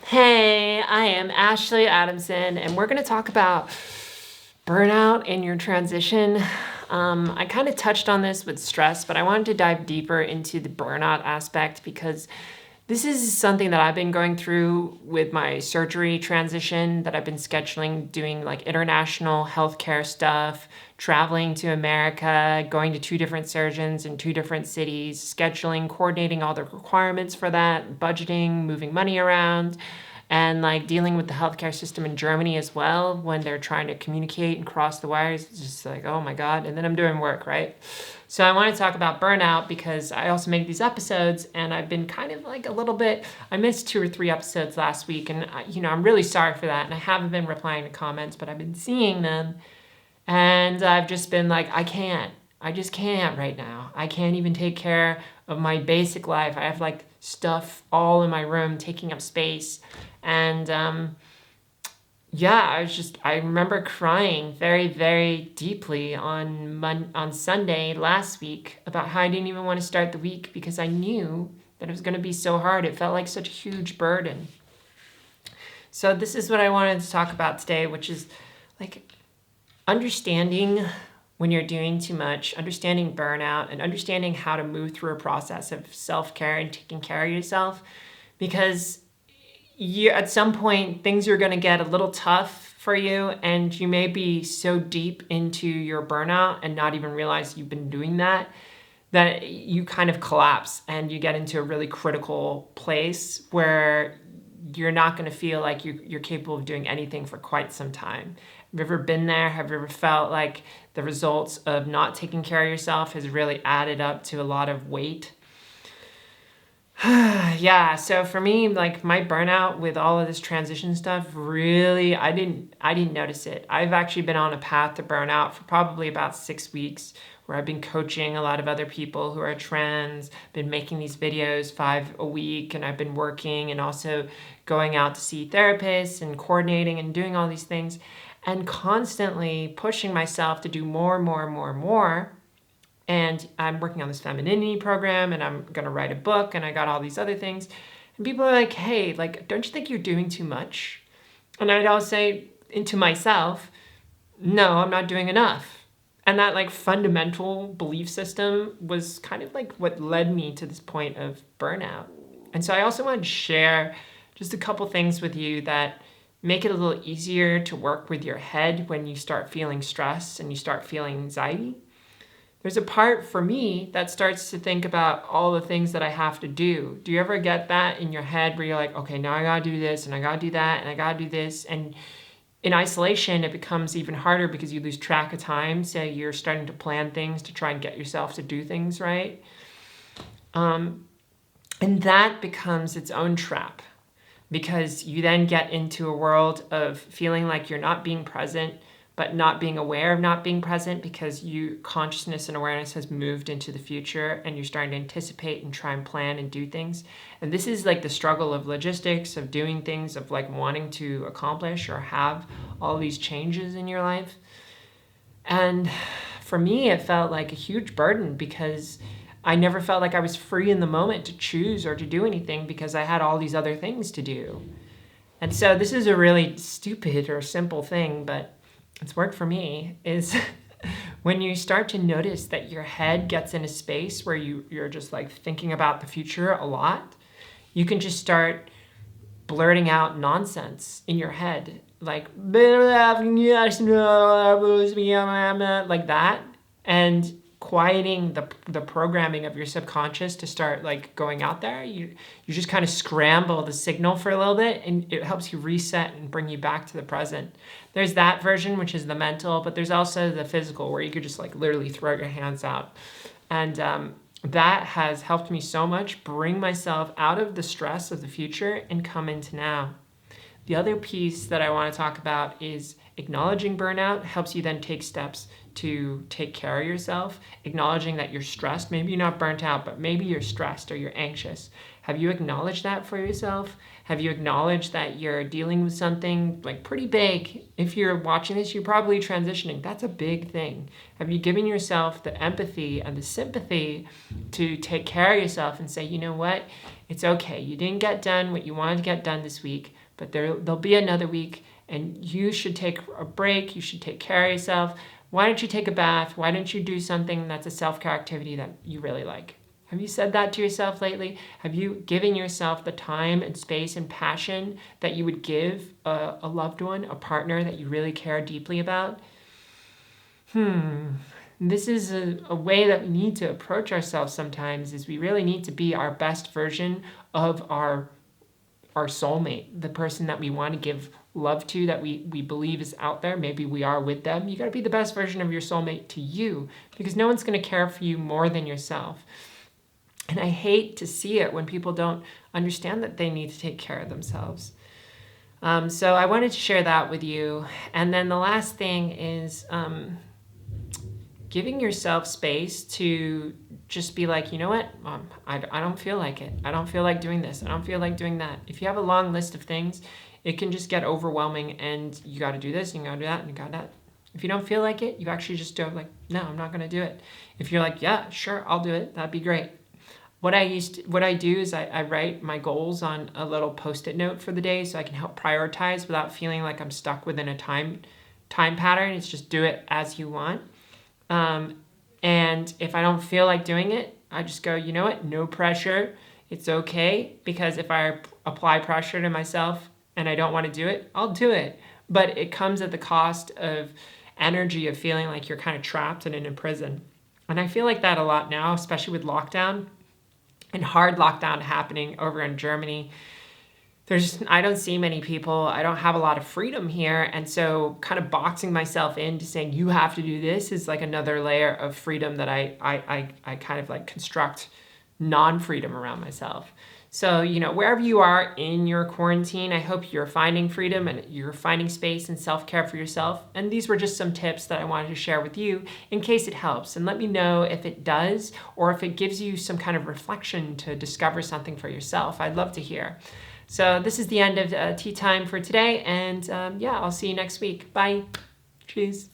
Hey, I am Ashley Adamson, and we're going to talk about burnout in your transition. I kind of touched on this with stress, but I wanted to dive deeper into the burnout aspect because this is something that I've been going through with my surgery transition that I've been scheduling, doing like international healthcare stuff, traveling to America, going to two different surgeons in two different cities, scheduling, coordinating all the requirements for that, budgeting, moving money around, and like dealing with the healthcare system in Germany as well when they're trying to communicate and cross the wires. It's just like, oh my God. And then I'm doing work, right? So I want to talk about burnout because I also make these episodes and I've been kind of like a little bit, I missed 2 or 3 episodes last week and I'm really sorry for that. And I haven't been replying to comments, but I've been seeing them and I've just been like, I just can't right now. I can't even take care of my basic life. I have like stuff all in my room taking up space. And I remember crying very, very deeply on Sunday last week about how I didn't even want to start the week because I knew that it was going to be so hard. It felt like such a huge burden. So this is what I wanted to talk about today, which is like understanding when you're doing too much, understanding burnout, and understanding how to move through a process of self-care and taking care of yourself. Because at some point, things are going to get a little tough for you, and you may be so deep into your burnout and not even realize you've been doing that you kind of collapse and you get into a really critical place where you're not going to feel like you're capable of doing anything for quite some time. Have you ever been there? Have you ever felt like the results of not taking care of yourself has really added up to a lot of weight? Yeah, so for me, like my burnout with all of this transition stuff, really, I didn't notice it. I've actually been on a path to burnout for probably about 6 weeks, where I've been coaching a lot of other people who are trans, been making these videos 5 a week, and I've been working and also going out to see therapists and coordinating and doing all these things, and constantly pushing myself to do more and more and more and more. And I'm working on this femininity program and I'm going to write a book and I got all these other things. And people are like, hey, like, don't you think you're doing too much? And I'd always say to myself, no, I'm not doing enough. And that like fundamental belief system was kind of like what led me to this point of burnout. And so I also wanted to share just a couple things with you that make it a little easier to work with your head when you start feeling stress and you start feeling anxiety. There's a part for me that starts to think about all the things that I have to do. Do you ever get that in your head where you're like, okay, now I gotta do this and I gotta do that and I gotta do this? And in isolation, it becomes even harder because you lose track of time. So you're starting to plan things to try and get yourself to do things right. And that becomes its own trap because you then get into a world of feeling like you're not being present, but not being aware of not being present because consciousness and awareness has moved into the future and you're starting to anticipate and try and plan and do things. And this is like the struggle of logistics, of doing things, of like wanting to accomplish or have all these changes in your life. And for me, it felt like a huge burden because I never felt like I was free in the moment to choose or to do anything because I had all these other things to do. And so this is a really stupid or simple thing, but it's worked for me, is when you start to notice that your head gets in a space where you're just like thinking about the future a lot, you can just start blurting out nonsense in your head, like that, and quieting the programming of your subconscious to start like going out there. You just kind of scramble the signal for a little bit and it helps you reset and bring you back to the present. There's that version, which is the mental, but there's also the physical where you could just like literally throw your hands out. And that has helped me so much bring myself out of the stress of the future and come into now. The other piece that I want to talk about is acknowledging burnout helps you then take steps to take care of yourself, acknowledging that you're stressed. Maybe you're not burnt out, but maybe you're stressed or you're anxious. Have you acknowledged that for yourself? Have you acknowledged that you're dealing with something like pretty big? If you're watching this, you're probably transitioning. That's a big thing. Have you given yourself the empathy and the sympathy to take care of yourself and say, you know what? It's okay. You didn't get done what you wanted to get done this week, but there'll be another week, and you should take a break. You should take care of yourself. Why don't you take a bath? Why don't you do something that's a self-care activity that you really like? Have you said that to yourself lately? Have you given yourself the time and space and passion that you would give a loved one, a partner that you really care deeply about? This is a way that we need to approach ourselves sometimes, is we really need to be our best version of our soulmate, the person that we want to give love to, that we believe is out there. Maybe we are with them. You got to be the best version of your soulmate to you, because no one's going to care for you more than yourself. And I hate to see it when people don't understand that they need to take care of themselves. So I wanted to share that with you. And then the last thing is giving yourself space to just be like, you know what, I don't feel like it. I don't feel like doing this. I don't feel like doing that. If you have a long list of things, it can just get overwhelming, and you got to do this, and you got to do that, and you got to that. If you don't feel like it, you actually just go like, no, I'm not going to do it. If you're like, yeah, sure, I'll do it, that'd be great. What I do is I write my goals on a little Post-it note for the day, so I can help prioritize without feeling like I'm stuck within a time pattern. It's just do it as you want. And if I don't feel like doing it, I just go, you know what, no pressure. It's okay, because if I apply pressure to myself and I don't want to do it, I'll do it. But it comes at the cost of energy, of feeling like you're kind of trapped and in a prison. And I feel like that a lot now, especially with lockdown and hard lockdown happening over in Germany. I don't see many people. I don't have a lot of freedom here. And so kind of boxing myself into saying, you have to do this, is like another layer of freedom that I kind of like construct non-freedom around myself. So, wherever you are in your quarantine, I hope you're finding freedom and you're finding space and self-care for yourself. And these were just some tips that I wanted to share with you in case it helps. And let me know if it does, or if it gives you some kind of reflection to discover something for yourself. I'd love to hear. So this is the end of tea time for today. And I'll see you next week. Bye. Cheers.